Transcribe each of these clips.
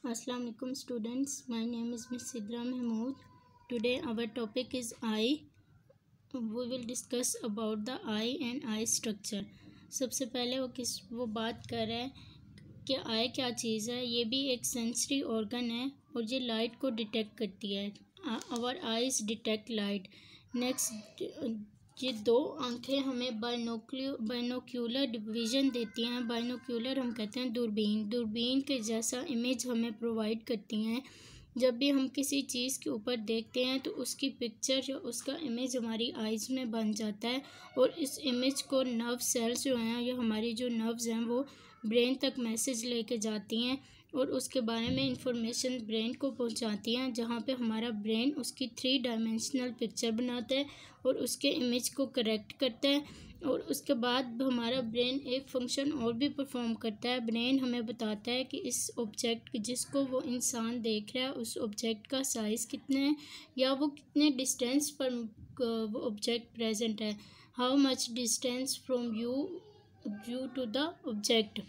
Assalamu alaikum students. My name is Miss Sidra Mahmood. Today our topic is eye. We will discuss about the eye and eye structure. सबसे पहले वो बात कर रहा है कि आई क्या चीज़ है। ये भी एक सेंसरी ऑर्गन है और ये लाइट को डिटेक्ट करती है। Our eyes detect light. Next, ये दो आंखें हमें बाइनोक्यूलर विजन देती हैं। बाइनोक्यूलर हम कहते हैं दूरबीन के जैसा इमेज हमें प्रोवाइड करती हैं। जब भी हम किसी चीज़ के ऊपर देखते हैं तो उसकी पिक्चर या उसका इमेज हमारी आइज़ में बन जाता है और इस इमेज को नर्व सेल्स जो हैं या हमारी जो नर्व्स हैं वो ब्रेन तक मैसेज लेके जाती हैं और उसके बारे में इंफॉर्मेशन ब्रेन को पहुंचाती हैं, जहां पे हमारा ब्रेन उसकी 3 डायमेंशनल पिक्चर बनाता है और उसके इमेज को करेक्ट करता है। और उसके बाद हमारा ब्रेन एक फंक्शन और भी परफॉर्म करता है। ब्रेन हमें बताता है कि इस ऑब्जेक्ट जिसको वो इंसान देख रहा है उस ऑब्जेक्ट का साइज़ कितना है या वो कितने डिस्टेंस पर वो ऑब्जेक्ट प्रेजेंट है। How much distance from you to the object.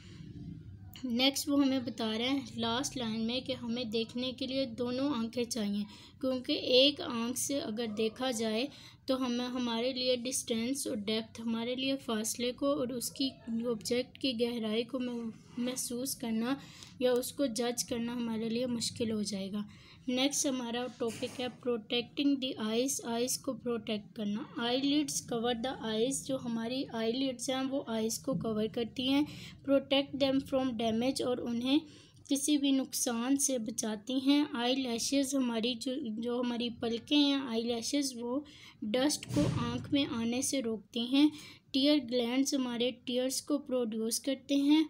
Next वो हमें बता रहे हैं लास्ट लाइन में कि हमें देखने के लिए दोनों आंखें चाहिए, क्योंकि एक आंख से अगर देखा जाए तो हमारे लिए डिस्टेंस और डेप्थ, हमारे लिए फासले को और उसकी ऑब्जेक्ट की गहराई को महसूस करना या उसको जज करना हमारे लिए मुश्किल हो जाएगा। नेक्स्ट हमारा टॉपिक है प्रोटेक्टिंग द आइज़ को प्रोटेक्ट करना। Eyelids cover the eyes. जो हमारी आईलिड्स हैं वो आइज़ को कवर करती हैं। प्रोटेक्ट देम फ्रॉम डैमेज, और उन्हें किसी भी नुकसान से बचाती हैं। आई लैशेज़ हमारी जो हमारी पलकें हैं, आई लैशेज़ वो डस्ट को आँख में आने से रोकती हैं। टीयर ग्लैंड्स हमारे टीयर्स को प्रोड्यूस करते हैं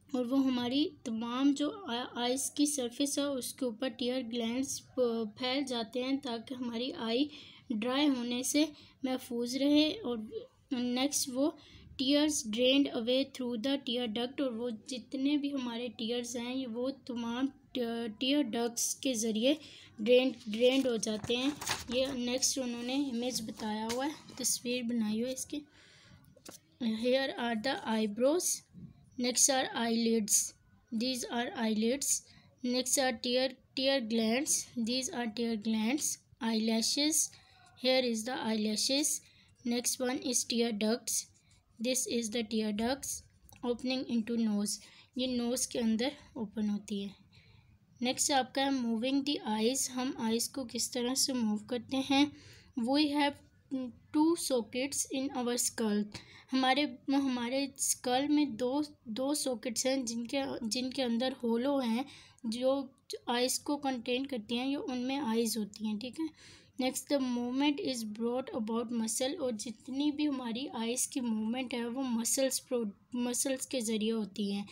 और वो हमारी तमाम जो आइज़ की सरफेस है उसके ऊपर टीयर ग्लैंड्स फैल जाते हैं ताकि हमारी आई ड्राई होने से महफूज रहे। और नेक्स्ट वो tears drained away through the tear duct, और वो जितने भी हमारे टीयर्स हैं वो तमाम टीयर डक्ट्स के ज़रिए ड्रेन्ड हो जाते हैं। ये नेक्स्ट उन्होंने इमेज बताया हुआ है, तस्वीर बनाई हुई है इसकी। Here are the eyebrows. Next are eyelids. These are eyelids. Next are tear glands. These are tear glands. Eyelashes. Here is the eyelashes. Next one is tear ducts. This is the tear ducts. Opening into nose. ये nose के अंदर open होती है। Next आपका है moving the eyes. हम eyes को किस तरह से move करते हैं। We have 2 sockets in our skull. हमारे स्कल में दो सॉकेट्स हैं जिनके अंदर होलो हैं जो आइज़ को कंटेन करती हैं, या उनमें आइज़ होती हैं। ठीक है। Next, the movement is brought about muscle, और जितनी भी हमारी आइज़ की मूवमेंट है वो मसल्स के ज़रिए होती हैं।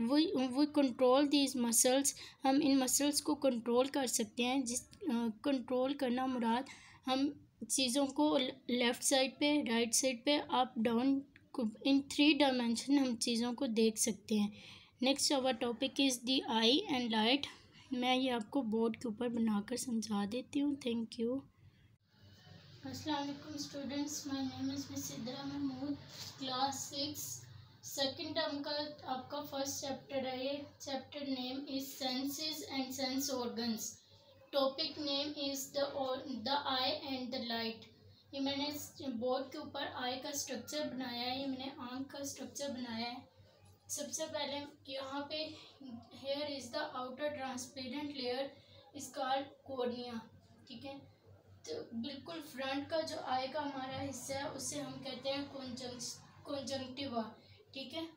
वो कंट्रोल दीज मसल्स। हम इन मसल्स को कंट्रोल कर सकते हैं। कंट्रोल करना मुराद हम चीज़ों को लेफ़्ट साइड पे, राइट साइड पे, अप डाउन, इन 3 डायमेंशन हम चीज़ों को देख सकते हैं। Next our topic is the eye and light. मैं ये आपको बोर्ड के ऊपर बनाकर समझा देती हूँ। Thank you. अस्सलाम वालेकुम students, my name is miss Sidra Mahmood, class 6 second term का आपका फर्स्ट चैप्टर है। ये chapter name is senses and sense organs. Topic name is the eye and the light. ये मैंने बोर्ड के ऊपर आई का स्ट्रक्चर बनाया है, ये मैंने आँख का स्ट्रक्चर बनाया है। सबसे पहले यहाँ पे hair is the outer transparent layer is called cornea. ठीक है। तो बिल्कुल फ्रंट का जो आई का हमारा हिस्सा है उससे हम कहते हैं कॉन्जंक्टिवा। ठीक है।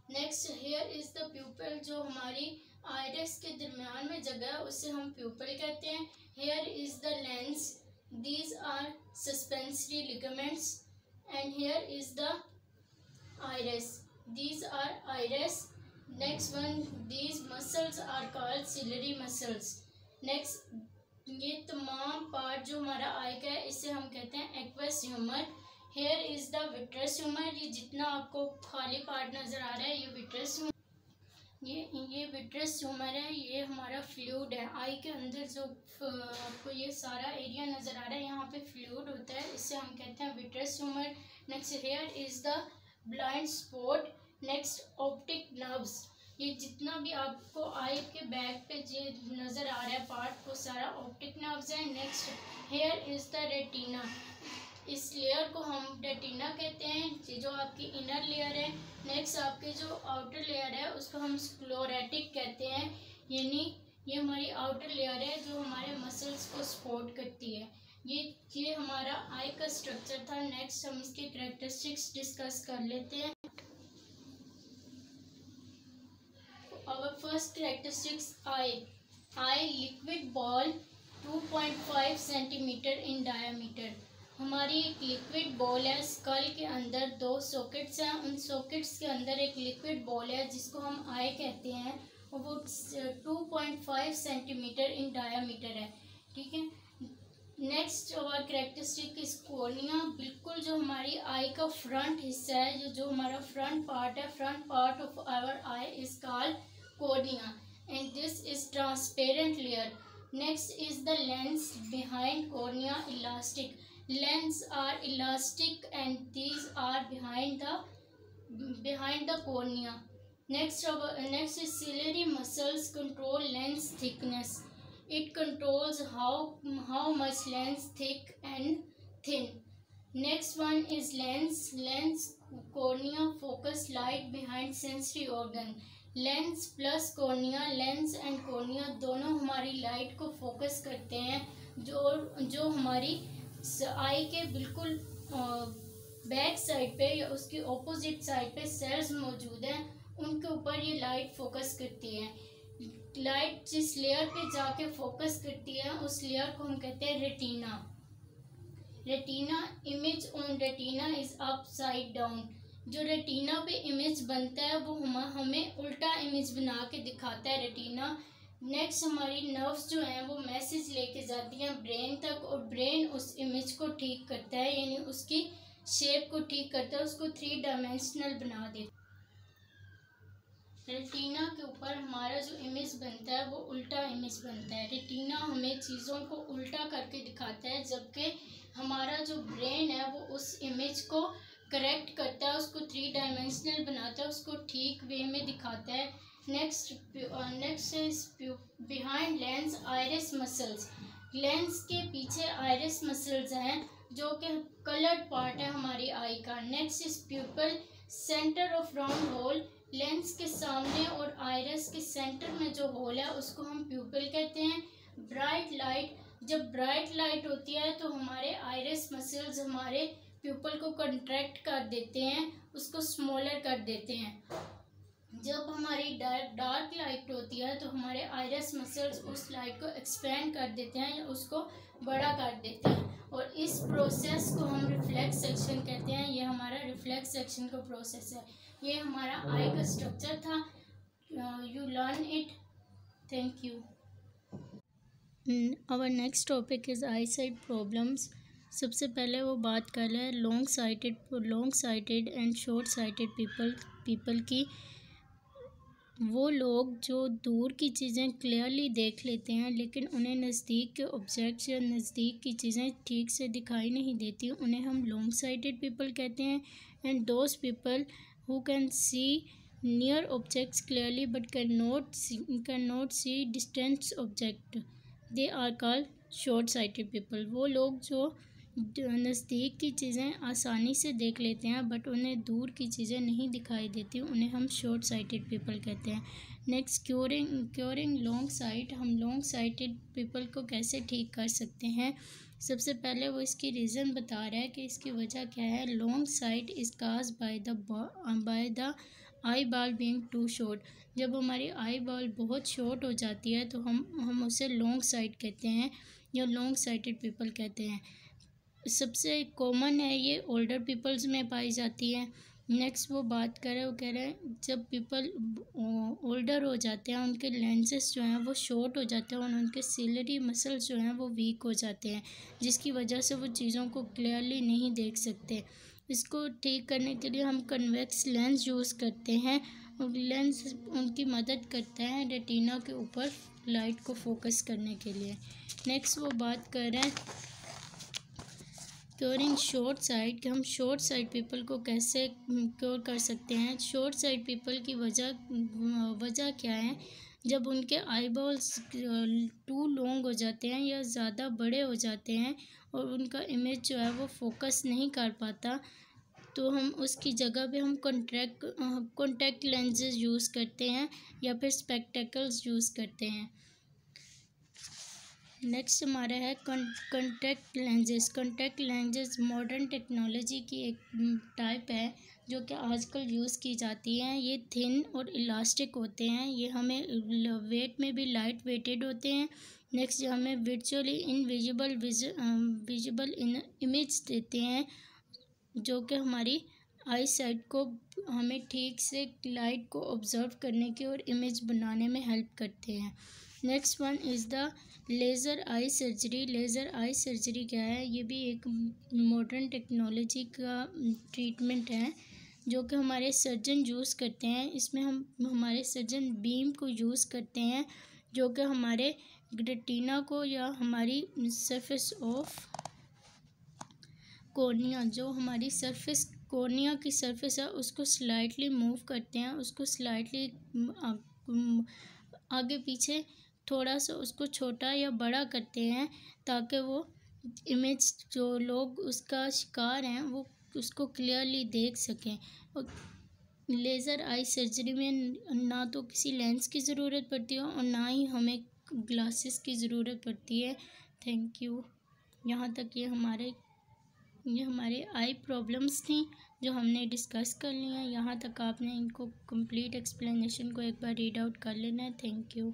Next, hair is the pupal. जो हमारी आइरिस के दरमियान में जगह है उससे हम प्यूपल कहते हैं। Here is the lens. These are suspensory ligaments. And here is the iris. These are iris. Next one, these muscles are called ciliary muscles. Next, ये तमाम पार्ट जो हमारा आई का है इससे हम कहते हैं aqueous humour. Hair is the vitreous humour. ये जितना आपको खाली पार्ट नज़र आ रहा है ये विट्रस ह्यूमर, ये विट्रस ह्यूमर है। ये हमारा फ्लूइड है। आई के अंदर जो आपको ये सारा एरिया नज़र आ रहा है यहाँ पे फ्लूइड होता है, इससे हम कहते हैं vitreous humour. Next, hair is the blind spot. Next, optic nerves. ये जितना भी आपको आई के बैक पे जो नज़र आ रहा है पार्ट, वो सारा ऑप्टिक नर्व्स है। Next hair is the retina. इस लेयर को हम रेटिना कहते हैं, ये जो आपकी इनर लेयर है। नेक्स्ट आपके जो आउटर लेयर है उसको हम स्क्लेरोटिक कहते हैं, यानी ये हमारी आउटर लेयर है जो हमारे मसल्स को सपोर्ट करती है। ये हमारा आई का स्ट्रक्चर था। नेक्स्ट हम इसके कैरेक्टरिस्टिक्स डिस्कस कर लेते हैं। Our first characteristics eye liquid ball 2.5 centimeter in diameter। हमारी एक लिक्विड बॉल है, स्कल के अंदर 2 सॉकेट्स हैं, उन सॉकेट्स के अंदर एक लिक्विड बॉल है जिसको हम आई कहते हैं, और वो 2.5 सेंटीमीटर इन डायामीटर है। ठीक है। नेक्स्ट और कैरेक्टरिस्टिक इस कॉर्निया, बिल्कुल जो हमारी आई का फ्रंट हिस्सा है, जो हमारा फ्रंट पार्ट है, front part of our eye is called cornea and this is transparent layer. Next is the lens behind cornea elastic. Lens are elastic and these are behind the cornea. Next is ciliary muscles control lens thickness. It controls how much lens thick and thin. Next one is lens cornea focus light behind sensory organ. Lens plus cornea, lens and cornea दोनों हमारी light को focus करते हैं। जो हमारी आई के बिल्कुल back side पे या उसकी ऑपोजिट साइड पे सेल्स मौजूद हैं, उनके ऊपर ये लाइट फोकस करती है। लाइट जिस लेयर पे जाके फोकस करती है उस लेयर को हम कहते हैं retina. Retina image on retina is upside down. जो रेटिना पे इमेज बनता है वो हमें उल्टा इमेज बना के दिखाता है रेटिना। नेक्स्ट हमारी नर्व्स जो हैं वो मैसेज लेके जाती हैं ब्रेन तक, और ब्रेन उस इमेज को ठीक करता है, यानी उसकी शेप को ठीक करता है, उसको 3 डायमेंशनल बना देता है। रेटिना के ऊपर हमारा जो इमेज बनता है वो उल्टा इमेज बनता है। रेटिना हमें चीज़ों को उल्टा करके दिखाता है, जबकि हमारा जो ब्रेन है वो उस इमेज को करेक्ट करता है, उसको 3 डायमेंशनल बनाता है, उसको ठीक वे में दिखाता है। Next is behind lens iris muscles. Lens के पीछे आइरिस मसल्स हैं जो कि कलर्ड पार्ट है हमारी आई का। Next is pupil centre of round hole. Lens के सामने और आइरिस के सेंटर में जो होल है उसको हम प्यूपल कहते हैं। ब्राइट लाइट, जब ब्राइट लाइट होती है तो हमारे आइरिस मसल्स हमारे प्यूपल को कंट्रैक्ट कर देते हैं, उसको स्मॉलर कर देते हैं। जब हमारी डार्क लाइट होती है तो हमारे आइरिस मसल्स उस लाइट को एक्सपेंड कर देते हैं या उसको बड़ा कर देते हैं, और इस प्रोसेस को हम रिफ्लेक्स एक्शन कहते हैं। ये हमारा रिफ्लेक्स एक्शन का प्रोसेस है। ये हमारा आई का स्ट्रक्चर था। You learn it. Thank you. Our next topic is eyesight problems. सबसे पहले वो बात कर रहे हैं long sighted and short sighted people की। वो लोग जो दूर की चीज़ें क्लियरली देख लेते हैं लेकिन उन्हें नज़दीक के ऑब्जेक्ट्स या नज़दीक की चीज़ें ठीक से दिखाई नहीं देती, उन्हें हम लॉन्ग साइटेड पीपल कहते हैं। And those people who can see near objects clearly but can not see distance object, they are called short sighted people. वो लोग जो नज़दीक की चीज़ें आसानी से देख लेते हैं बट उन्हें दूर की चीज़ें नहीं दिखाई देती, उन्हें हम शॉर्ट साइटेड पीपल कहते हैं। Next curing long site. हम लॉन्ग साइटेड पीपल को कैसे ठीक कर सकते हैं। सबसे पहले वो इसकी रीज़न बता रहा है कि इसकी वजह क्या है। Long sight is cause by the eyeball being too short. जब हमारी आई बॉल बहुत शॉर्ट हो जाती है तो हम उसे लॉन्ग साइट कहते हैं या लॉन्ग साइटेड पीपल कहते हैं। सबसे कॉमन है ये ओल्डर पीपल्स में पाई जाती है। नेक्स्ट वो बात करें, वो कह रहे हैं जब पीपल ओल्डर हो जाते हैं उनके लेंसेस जो हैं वो शॉर्ट हो जाते हैं और उनके सिलरी मसल्स जो हैं वो वीक हो जाते हैं, जिसकी वजह से वो चीज़ों को क्लियरली नहीं देख सकते। इसको ठीक करने के लिए हम कन्वेक्स लेंस यूज़ करते हैं और लेंस उनकी मदद करता है रेटिना के ऊपर लाइट को फोकस करने के लिए। नेक्स्ट वो बात कर रहे हैं क्योरिंग शॉर्ट साइट, कि हम शॉर्ट साइट पीपल को कैसे क्योर कर सकते हैं। शॉर्ट साइट पीपल की वजह क्या है? जब उनके आईबॉल्स टू लॉन्ग हो जाते हैं या ज़्यादा बड़े हो जाते हैं और उनका इमेज जो है वो फोकस नहीं कर पाता, तो हम उसकी जगह पे हम कॉन्टैक्ट लेंसेज यूज़ करते हैं या फिर स्पेक्टेकल्स यूज़ करते हैं। नेक्स्ट हमारा है contact lenses. Contact lenses modern technology की एक टाइप है जो कि आजकल यूज़ की जाती है। ये थिन और इलास्टिक होते हैं। ये हमें वेट में भी लाइट वेटेड होते हैं। नेक्स्ट हमें विजुअली विजिबल इमेज देते हैं, जो कि हमारी आई साइट को हमें ठीक से लाइट को ऑब्जर्व करने की और इमेज बनाने में हेल्प करते हैं। Next one is the laser eye surgery. Laser eye surgery क्या है? ये भी एक मॉडर्न टेक्नोलॉजी का ट्रीटमेंट है जो कि हमारे सर्जन यूज़ करते हैं। इसमें हमारे सर्जन बीम को यूज़ करते हैं जो कि हमारे रेटिना को या हमारी सरफेस ऑफ कॉर्निया, जो हमारी सरफेस कॉर्निया की सरफेस है उसको स्लाइटली मूव करते हैं, उसको स्लाइटली आगे पीछे थोड़ा सा उसको छोटा या बड़ा करते हैं ताकि वो इमेज जो लोग उसका शिकार हैं वो उसको क्लियरली देख सकें। और लेज़र आई सर्जरी में ना तो किसी लेंस की ज़रूरत पड़ती है और ना ही हमें ग्लासेस की ज़रूरत पड़ती है। Thank you. यहाँ तक ये हमारे आई प्रॉब्लम्स थी जो हमने डिस्कस कर ली हैं। यहाँ तक आपने इनको कंप्लीट एक्सप्लेनेशन को एक बार रीड आउट कर लेना है। Thank you.